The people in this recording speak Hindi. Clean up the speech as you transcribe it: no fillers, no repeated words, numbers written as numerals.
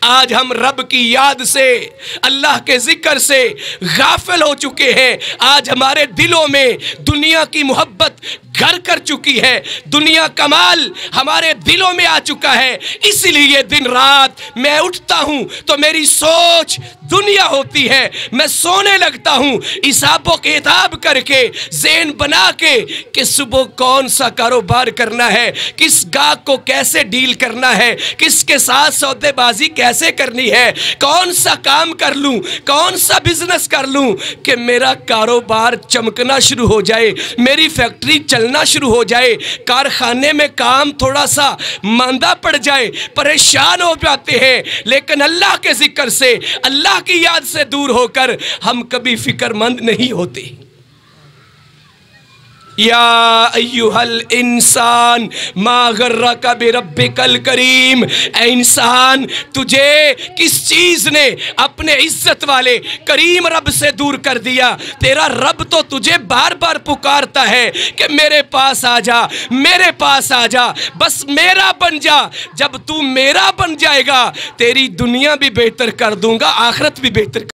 आज हम रब की याद से, अल्लाह के जिक्र से गाफिल हो चुके हैं। आज हमारे दिलों में दुनिया की मोहब्बत घर कर चुकी है, दुनिया कमाल हमारे दिलों में आ चुका है। इसलिए दिन रात मैं उठता हूं तो मेरी सोच दुनिया होती है। मैं सोने लगता हूं हिसाबो किताब करके, ज़हन बना के कि सुबह कौन सा कारोबार करना है, किस गाहक को कैसे डील करना है, किसके साथ सौदेबाजी कैसे करनी है, कौन सा काम कर लूं, कौन सा बिजनेस कर लूं कि मेरा कारोबार चमकना शुरू हो जाए, मेरी फैक्ट्री चलना शुरू हो जाए, कारखाने में काम थोड़ा सा मांदा पड़ जाए। परेशान हो जाते हैं, लेकिन अल्लाह के जिक्र से, अल्लाह की याद से दूर होकर हम कभी फिक्रमंद नहीं होते। या अय्युहल इंसान मा गर्रका बिरब्बिकल करीम, ऐ इंसान तुझे किस चीज ने अपने इज्जत वाले करीम रब से दूर कर दिया। तेरा रब तो तुझे बार बार पुकारता है कि मेरे पास आ जा, मेरे पास आ जा, बस मेरा बन जा। जब तू मेरा बन जाएगा तेरी दुनिया भी बेहतर कर दूंगा, आखिरत भी बेहतर।